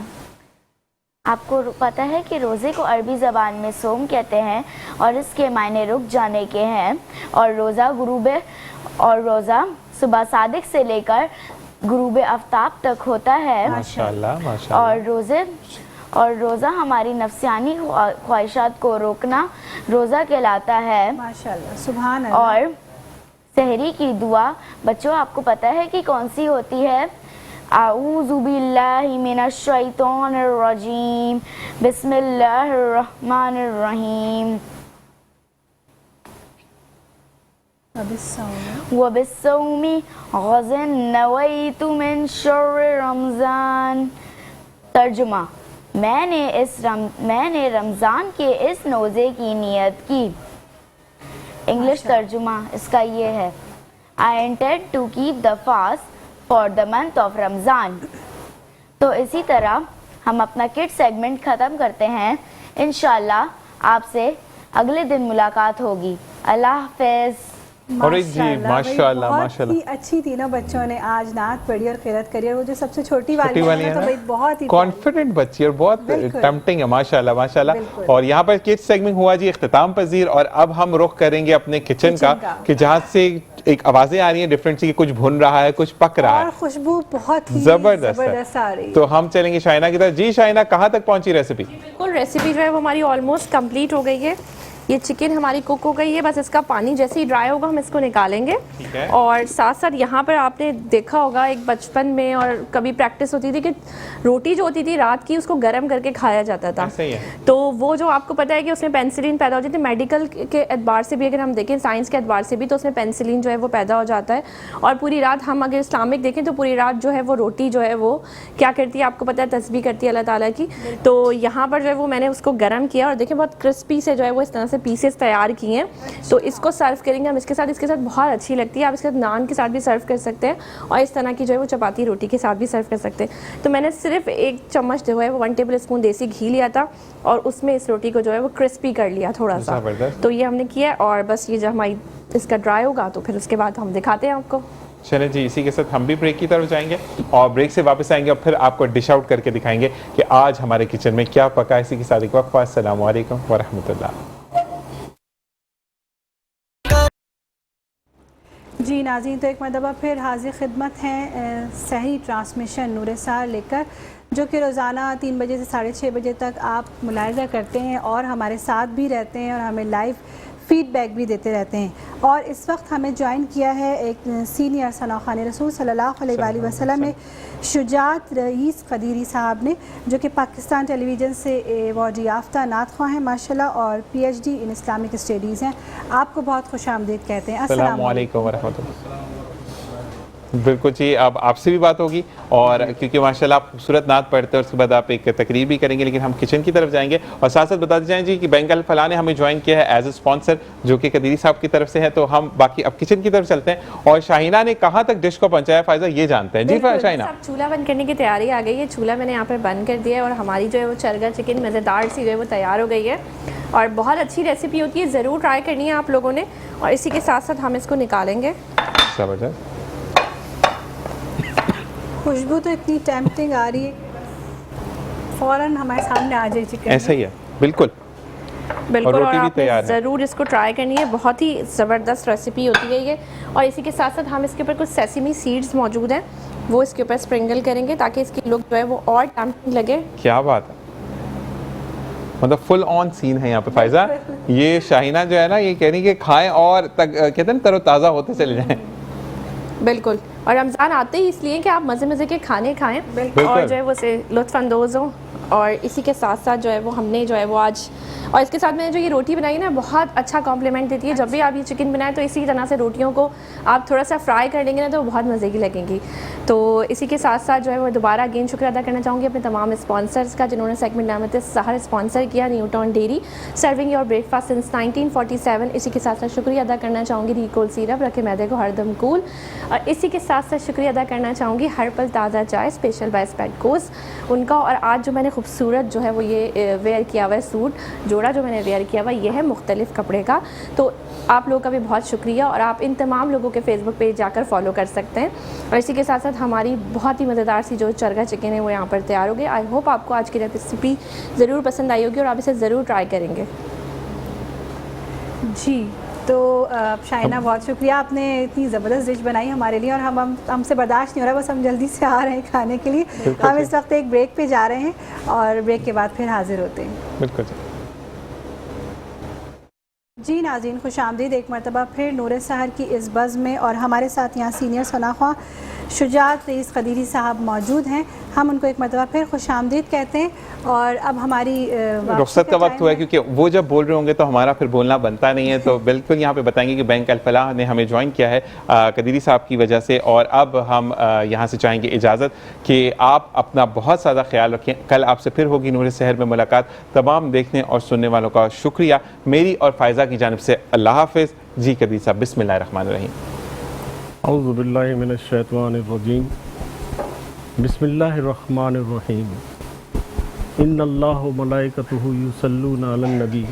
आपको पता है कि रोज़े को अरबी ज़बान में सोम कहते हैं और इसके मायने रुक जाने के हैं, और रोज़ा सुबह सादिक से लेकर गुरूब आफ्ताब तक होता है। माशाल्लाह माशाल्लाह। और रोज़ा हमारी नफ्सियानी ख्वाहिशात को रोकना रोज़ा कहलाता है। माशाल्लाह, सुभान अल्लाह। और सहरी की दुआ बच्चों आपको पता है कि कौन सी होती है? आऊज़ु बिल्लाहि मिनश शैतानिर रजीम, बिस्मिल्लाहिर रहमानिर रहीम, वबिस्सौमी गज़न नवैतु मिन शर्रि रमज़ान। तर्जुमा, मैंने रमज़ान के इस रोज़े की नियत की। इंग्लिश तर्जुमा इसका ये है, I intend to keep the fast for the month of Ramzan. तो इसी तरह हम अपना किड सेगमेंट ख़त्म करते हैं। इंशाल्लाह आपसे अगले दिन मुलाकात होगी। अल्लाह हाफ़िज़। माशाल्लाह बहुत ही अच्छी तीनों बच्चों ने आज नात पढ़ी और क़िरात करी, और वो जो सबसे छोटी वाली है तो भाई बहुत ही कॉन्फिडेंट बच्ची और बहुत टेम्पटिंग है। माशाल्लाह माशाल्लाह। और यहाँ पर किड्स सेगमेंट हुआ जी इख्तिताम पजीर, और अब हम रुख करेंगे अपने किचन का कि जहाँ से एक आवाजें आ रही हैं डिफरेंट सी, कुछ भुन रहा है, कुछ पक रहा है, खुशबू बहुत ही जबरदस्त आ रही है। तो हम चलेंगे शाइना की तरफ। जी शाइना, कहाँ तक पहुंची रेसिपी? बिल्कुल, रेसिपी जो है वो हमारी ऑलमोस्ट कंप्लीट हो गई है। ये चिकन हमारी कुक हो गई है, बस इसका पानी जैसे ही ड्राई होगा हम इसको निकालेंगे। और साथ साथ यहाँ पर आपने देखा होगा एक बचपन में और कभी प्रैक्टिस होती थी कि रोटी जो होती थी रात की उसको गर्म करके खाया जाता था। तो वो जो आपको पता है कि उसमें पेंसिलिन पैदा हो जाती है। मेडिकल के एतबार से भी अगर हम देखें, साइंस के एतबार से भी, तो उसमें पेंसिलिन जो है वो पैदा हो जाता है। और पूरी रात हम अगर इस्लामिक देखें तो पूरी रात जो है वो रोटी जो है वो क्या करती है आपको पता है, तस्बीह करती है अल्लाह ताला की। तो यहाँ पर जो है वो मैंने उसको गर्म किया और देखें बहुत क्रिस्पी से जो है वो इस तरह से से पीसेस तैयार किए हैं। तो इसको सर्व करेंगे हम इसके साथ बहुत अच्छी लगती है। आप इसके साथ नान के साथ भी सर्व कर सकते हैं और इस तरह की जो है वो चपाती रोटी के साथ भी सर्व कर सकते हैं। तो मैंने सिर्फ 1 चम्मच जो है वो 1 टेबल स्पून देसी घी लिया था और उसमें इस रोटी को जो है वो क्रिस्पी कर लिया थोड़ा सा। तो ये हमने किया और बस ये जब हमारी इसका ड्राई होगा तो फिर उसके बाद हम दिखाते हैं आपको। चलें जी, इसी के साथ हम भी ब्रेक की तरफ जाएंगे और ब्रेक से वापस आएंगे और फिर आपको डिश आउट करके दिखाएंगे कि आज हमारे किचन में क्या पका। इसी के साथ एक वक्फा। अस्सलाम वालेकुम व रहमतुल्लाह। जी नाज़रीन, तो एक मरतबा फिर हाजिर खिदमत हैं सहरी ट्रांसमिशन नूर सहर लेकर, जो कि रोज़ाना 3 बजे से 6:30 बजे तक आप मुलाहिज़ा करते हैं और हमारे साथ भी रहते हैं और हमें लाइव फीडबैक भी देते रहते हैं। और इस वक्त हमें ज्वाइन किया है एक सीनियर सनाखान रसूल सल्लल्लाहु अलैहि वसल्लम में शुजात रईस क़दीरी साहब ने, जो कि पाकिस्तान टेलीविज़न से अवार्ड याफ्ता नात ख़्वाह हैं माशाल्लाह और PhD इन इस्लामिक स्टडीज़ हैं। आपको बहुत खुशामदीद कहते हैं। अस्सलाम वालेकुम व रहमतुल्लाह। बिल्कुल जी, अब आपसे भी बात होगी और क्योंकि माशाल्लाह आप खूबसूरत नात पढ़ते हैं, उसके बाद आप एक तकरीर भी करेंगे, लेकिन हम किचन की तरफ जाएंगे और साथ साथ बता जाएं जी कि बैंक अल फलाह ने हमें ज्वाइन किया है एज ए स्पॉन्सर, जो कि कदीरी साहब की तरफ से है। तो हम बाकी अब किचन की तरफ चलते हैं और शाहीना ने कहाँ तक डिश को पहुँचाया फायजा ये जानते हैं। जी शाहीना, चूल्हा बंद करने की तैयारी आ गई है। चूल्हा मैंने यहाँ पर बंद कर दिया है और हमारी जो है वो चरगा चिकन मज़ेदार सी जो है वो तैयार हो गई है और बहुत अच्छी रेसिपी होती है, ज़रूर ट्राई करनी है आप लोगों ने। और इसी के साथ साथ हम इसको निकालेंगे। ज़बरदस्त खुशबू तो इतनी टेम्पटिंग आ रही है, फ़ौरन हमारे सामने आ जाए चिकन। ऐसा ही है, बिल्कुल बिल्कुल। और आपने है। ज़रूर इसको ट्राई करनी है, बहुत ही ज़बरदस्त रेसिपी होती है ये। और इसी के साथ साथ हम इसके ऊपर कुछ सेसमी सीड्स मौजूद हैं, वो इसके ऊपर स्प्रिंगल करेंगे ताकि इसकी लुक जो है वो और टेम्पटिंग लगे। क्या बात है, मतलब फुल ऑन सीन है यहाँ पे फायजा। ये शाहीना जो है ना, ये कह रही है कि खाएं और कहते हैं तरोताज़ा होते चले जाएं। बिल्कुल। और रमज़ान आते ही इसलिए कि आप मज़े के खाने खाएं और जो है वो से लुत्फ़अंदोज़ हों। और इसी के साथ साथ जो है वो हमने जो है वो आज, और इसके साथ मैंने जो ये रोटी बनाई ना, बहुत अच्छा कॉम्प्लीमेंट देती है। जब भी आप ये चिकन बनाएं तो इसी तरह से रोटियों को आप थोड़ा सा फ्राई कर लेंगे ना तो बहुत मज़े की लगेंगी। तो इसी के साथ साथ जो है वो दोबारा अगेन शुक्रिया अदा करना चाहूँगी अपने तमाम स्पॉन्सर्स का, जिन्होंने सेगमेंट नियामत सहर स्पॉन्सर किया, Newton dairy serving your breakfast since 1947। इसी के साथ साथ शुक्रिया अदा करना चाहूँगी रिकोल सिरप, रखे मैदे को हरदम कूल। और इसी के साथ साथ शुक्रिया अदा करना चाहूँगी हर पल ताज़ा चाय स्पेशल बाय स्पेडकोस उनका। और आज जो मैंने खूबसूरत जो है वो ये वेयर किया हुआ है सूट जोड़ा जो मैंने वेयर किया हुआ ये है मुख्तलिफ कपड़े का। तो आप लोगों का भी बहुत शुक्रिया और आप इन तमाम लोगों के फेसबुक पेज जाकर फॉलो कर सकते हैं। और इसी के साथ साथ हमारी बहुत ही मज़ेदार सी जो चरगा चिकन है वो यहाँ पर तैयार हो गई। आई होप आपको आज की रेसिपी ज़रूर पसंद आई होगी और आप इसे ज़रूर ट्राई करेंगे। जी, तो शाहीना बहुत शुक्रिया, आपने इतनी ज़बरदस्त डिश बनाई हमारे लिए और हमसे बर्दाश्त नहीं हो रहा, बस हम जल्दी से आ रहे हैं खाने के लिए। हम इस वक्त एक ब्रेक पे जा रहे हैं और ब्रेक के बाद फिर हाजिर होते हैं। बिल्कुल जी नाज़रीन, खुशामदीद एक मरतबा फिर नूर सहर की इस बज़्म में और हमारे साथ यहाँ सीनियर सनाख्वाह शुजात रईस क़दीरी साहब मौजूद हैं। हम उनको एक मरतबा फिर खुशामदीद कहते हैं। और अब हमारी रुखसत का वक्त हुआ है, क्योंकि वो जब बोल रहे होंगे तो हमारा फिर बोलना बनता नहीं है। तो बिल्कुल यहाँ पे बताएंगे कि बैंक अल फलाह ने हमें ज्वाइन किया है क़दीरी साहब की वजह से। और अब हम यहाँ से चाहेंगे इजाज़त कि आप अपना बहुत ज़्यादा ख्याल रखें। कल आपसे फिर होगी नूर सहर में मुलाकात। तमाम देखने और सुनने वालों का शुक्रिया मेरी और फ़ायज़ा की जानिब से। अल्लाह हाफ़िज़। जी क़दीरी साहब, बिस्मिल्लाहिर्रहमानिर्रहीम। औज़ु बिल्लाहि मिनश शैतानिर रजीम। बिस्मिल्लाहिर्रहमानिर्रहीम। इन्नल्लाह व मलाइकतुहु युसल्लूना अलन नबी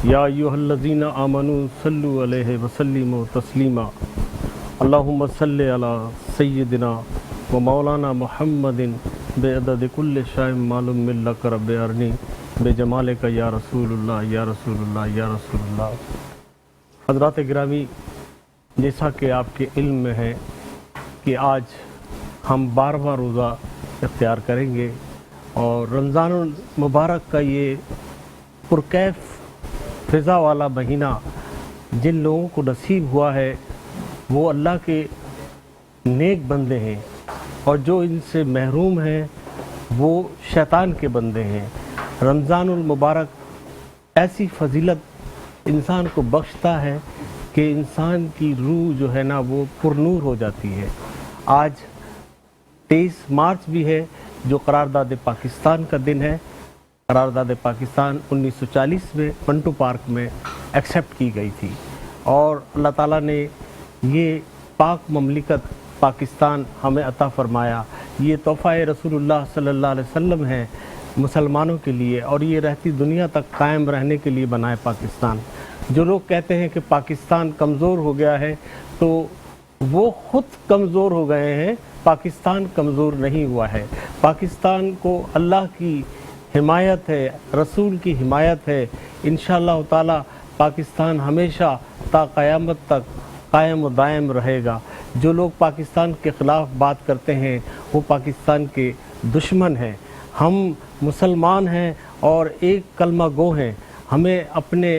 या अय्युहल्लज़ीना आमनू सल्लु अलैहि व सल्लिमू तस्लीमा। अल्लाहुम्मा सल्लि अला सय्यिदिना व मौलाना मुहम्मदिन बेअदद कुल्लि शैइन मालूम मिल्लक रब्बि अरनी बेजमालिका या रसूलुल्लाह या रसूलुल्लाह या रसूलुल्लाह। हज़रात गिरामी, जैसा कि आपके इल्म में है कि आज हम 12वां रोज़ा इख्तियार करेंगे और रमज़ानुल मुबारक का ये पुरकैफ फ़िज़ा वाला महीना जिन लोगों को नसीब हुआ है वो अल्लाह के नेक बंदे हैं और जो इनसे महरूम हैं वो शैतान के बंदे हैं। रमज़ानुल मुबारक ऐसी फ़जीलत इंसान को बख्शता है कि इंसान की रूह जो है ना वो पुरनूर हो जाती है। आज 23 मार्च भी है जो करारदाद पाकिस्तान का दिन है। करारदाद पाकिस्तान 1940 में मंटू पार्क में एक्सेप्ट की गई थी और अल्लाह ताला ने ये पाक ममलिकत पाकिस्तान हमें अता फरमाया। ये तोहफ़ा रसूलुल्लाह सल्लल्लाहु अलैहि वसल्लम है मुसलमानों के लिए और ये रहती दुनिया तक कायम रहने के लिए बना है पाकिस्तान। जो लोग कहते हैं कि पाकिस्तान कमज़ोर हो गया है तो वो खुद कमज़ोर हो गए हैं, पाकिस्तान कमज़ोर नहीं हुआ है। पाकिस्तान को अल्लाह की हिमायत है, रसूल की हिमायत है। इंशाअल्लाह ताला पाकिस्तान हमेशा ता क़यामत तक कायम व दायम रहेगा। जो लोग पाकिस्तान के ख़िलाफ़ बात करते हैं वो पाकिस्तान के दुश्मन हैं। हम मुसलमान हैं और एक कलमा गो हैं। हमें अपने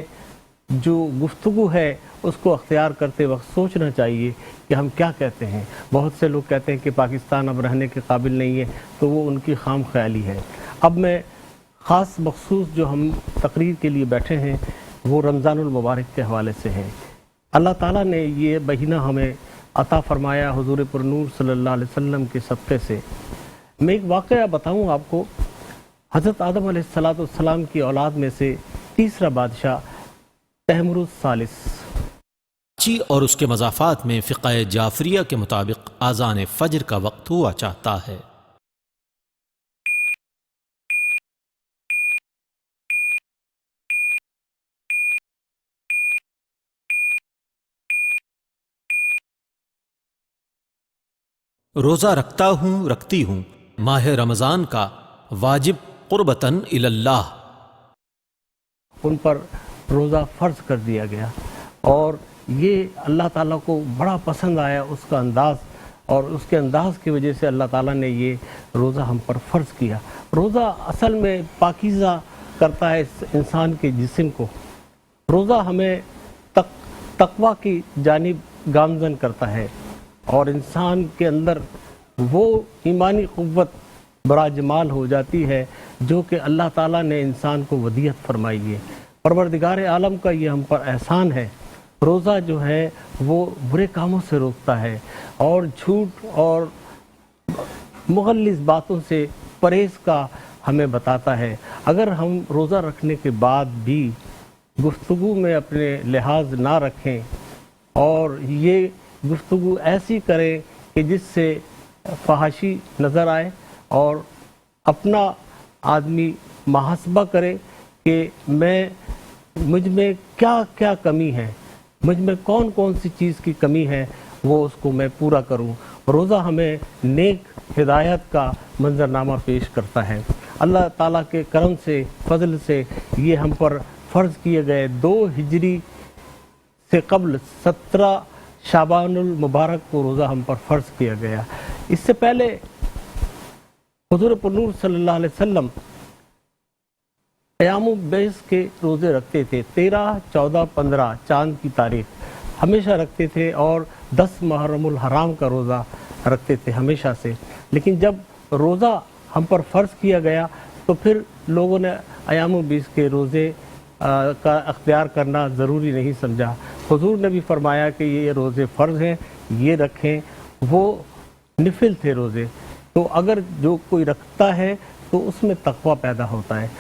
जो गुफ्तगू है उसको अख्तियार करते वक्त सोचना चाहिए कि हम क्या कहते हैं। बहुत से लोग कहते हैं कि पाकिस्तान अब रहने के काबिल नहीं है, तो वो उनकी खाम ख्याली है। अब मैं ख़ास मखसूस जो हम तकरीर के लिए बैठे हैं वो रमज़ानुल मुबारक के हवाले से है। अल्लाह ताला ने ये महीना हमें अता फरमाया हुज़ूर पुरनूर सल्लल्लाहु अलैहि वसल्लम के सदक़े से। मैं एक वाक़या बताऊँ आपको। हज़रत आदम अलैहिस्सलाम की औलाद में से तीसरा बादशाह तहमुरुस सालिस और उसके मज़ाफ़ात में फ़िक़्ह जाफ़रिया के मुताबिक आज़ान फ़ज्र का वक्त हुआ चाहता है। रोज़ा रखता हूँ, रखती हूँ माह रमज़ान का वाजिब क़ुर्बतन इलल्लाह। उन पर रोज़ा फ़र्ज़ कर दिया गया और ये अल्लाह ताला को बड़ा पसंद आया उसका अंदाज़, और उसके अंदाज़ की वजह से अल्लाह ताला ने ये रोज़ा हम पर फ़र्ज़ किया। रोज़ा असल में पाकीज़ा करता है इस इंसान के जिस्म को। रोज़ा हमें तक़वा की जानिब गामज़न करता है और इंसान के अंदर वो ईमानी क़ुव्वत बराजमाल हो जाती है जो कि अल्लाह ताला ने इंसान को वदियत फरमाई है। परवरदिगार आलम का ये हम पर एहसान है। रोज़ा जो है वो बुरे कामों से रोकता है और झूठ और मुग़ल्लिज़ बातों से परहेज़ का हमें बताता है। अगर हम रोज़ा रखने के बाद भी गुफ्तगू में अपने लिहाज ना रखें और ये गुफ्तगू ऐसी करें कि जिससे फहाशी नज़र आए और अपना आदमी मुहासबा करे कि मुझ में क्या क्या कमी है, मुझ में कौन कौन सी चीज़ की कमी है, वो उसको मैं पूरा करूं। रोज़ा हमें नेक हिदायत का मंजरनामा पेश करता है। अल्लाह ताला के करम से, फजल से ये हम पर फ़र्ज़ किए गए 2 हिजरी से कबल 17 शाबानुल मुबारक को रोज़ा हम पर फ़र्ज़ किया गया। इससे पहले हुज़ूर पुरनूर सल्लल्लाहु अलैहि वसल्लम क़यामुल बैस के रोज़े रखते थे। 13, 14, 15 चांद की तारीख हमेशा रखते थे और 10 मुहर्रमुल हराम का रोज़ा रखते थे हमेशा से। लेकिन जब रोज़ा हम पर फ़र्ज़ किया गया तो फिर लोगों ने क़यामुल बैस के रोज़े का अख्तियार करना ज़रूरी नहीं समझा। हुज़ूर ने भी फरमाया कि ये रोज़े फ़र्ज़ हैं, ये रखें। वो निफिल थे रोज़े, तो अगर जो कोई रखता है तो उसमें तक़वा पैदा होता है।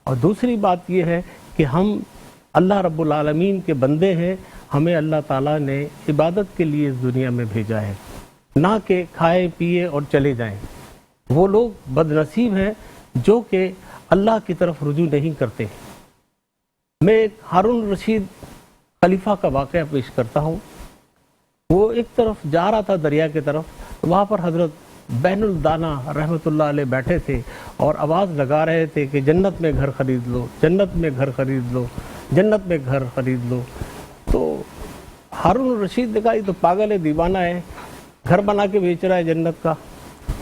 और दूसरी बात ये है कि हम अल्लाह रब्बुल आलमीन के बंदे हैं। हमें अल्लाह ताला ने इबादत के लिए इस दुनिया में भेजा है, ना कि खाए पिए और चले जाएं। वो लोग बदनसीब हैं जो कि अल्लाह की तरफ रुजू नहीं करते। मैं एक हारून रशीद खलीफा का वाक़या पेश करता हूँ। वो एक तरफ जा रहा था दरिया की तरफ, वहाँ पर हज़रत बैनुल दाना रहमतुल्लाह अलैह बैठे थे और आवाज़ लगा रहे थे कि जन्नत में घर ख़रीद लो, जन्नत में घर ख़रीद लो, जन्नत में घर ख़रीद लो। तो हारून रशीद ने कहा ये तो पागल है, दीवाना है, घर बना के बेच रहा है जन्नत का।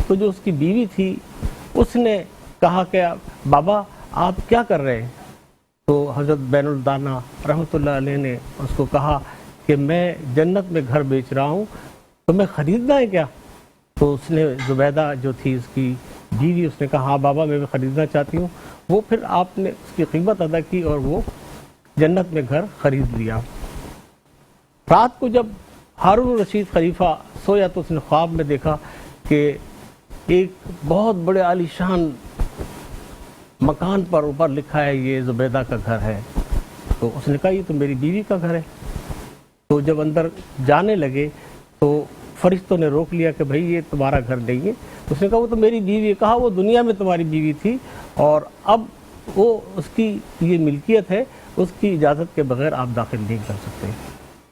तो जो उसकी बीवी थी उसने कहा कि बाबा आप क्या कर रहे हैं? तो हज़रत बैनुल दाना रहमतुल्लाह अलैह ने उसको कहा कि मैं जन्नत में घर बेच रहा हूँ, तो मैं ख़रीदना है क्या? तो उसने ज़ुबैदा जो थी उसकी बीवी, उसने कहा हाँ बाबा मैं भी ख़रीदना चाहती हूँ। वो फिर आपने उसकी कीमत अदा की और वो जन्नत में घर ख़रीद लिया। रात को जब हारून रशीद खलीफा सोया तो उसने ख्वाब में देखा कि एक बहुत बड़े आलीशान मकान पर ऊपर लिखा है ये जुबैदा का घर है। तो उसने कहा ये तो मेरी बीवी का घर है। तो जब अंदर जाने लगे तो फरिश्तों ने रोक लिया कि भाई ये तुम्हारा घर नहीं है। तो उसने कहा वो तो मेरी बीवी है। कहा वो दुनिया में तुम्हारी बीवी थी और अब वो उसकी ये मिल्कियत है, उसकी इजाज़त के बगैर आप दाखिल नहीं कर सकते।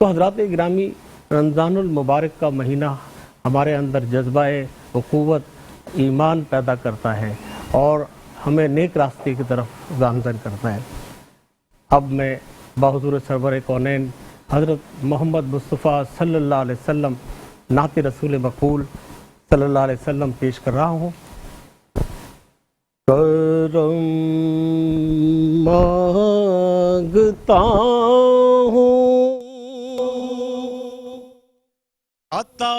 तो हज़रात गिरामी, रमज़ानुल मुबारक का महीना हमारे अंदर जज्बा-ए उख़ुवत, ईमान पैदा करता है और हमें नेक रास्ते की तरफ गामज़न करता है। अब मैं बाहुज़ूर सरवर कौनैन हज़रत मोहम्मद मुस्तफ़ा सल्लल्लाहु अलैहि वसल्लम नाते रसूल मक़बूल सल्लल्लाहु अलैहि वसल्लम पेश कर रहा हूँ। करम मांगता हूँ अता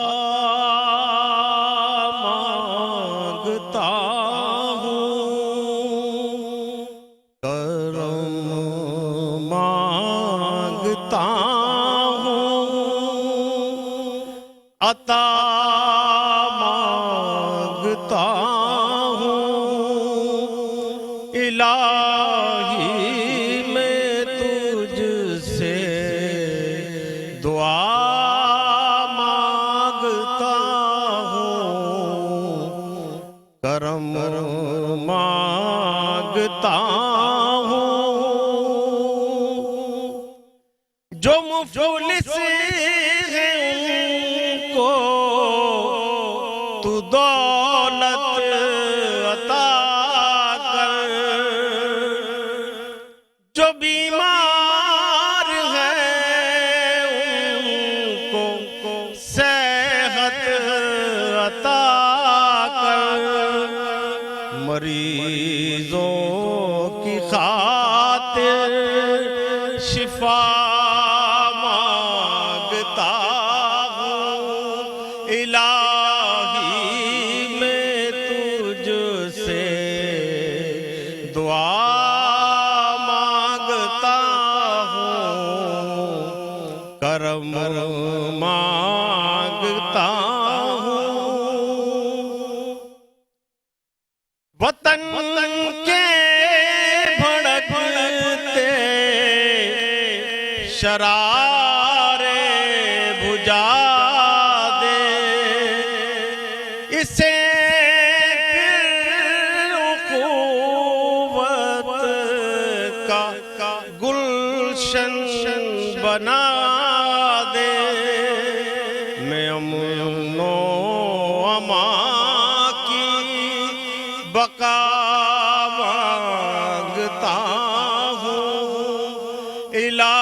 मांगता हूँ, करम मांगता हूँ, अता मांगता हूँ। इलाही मैं तुझसे दुआ मांगता हूँ, करम मांगता हूँ। जो मुफलिस हैं उनको तू दौलत अता कर, जो बीमार हैं उनको सेहत अता कर, मरीजों की खातिर शिफा मांगता हूँ। इलाही मैं तुझसे दुआ मांगता हूँ, करम मांगता हूँ। वतन के भड़कते शरारे बुझा दे, इसे फिर उख़ुवत का गुलशन बना दे। मैं अमनो अमा की बका मांगता हूँ। इला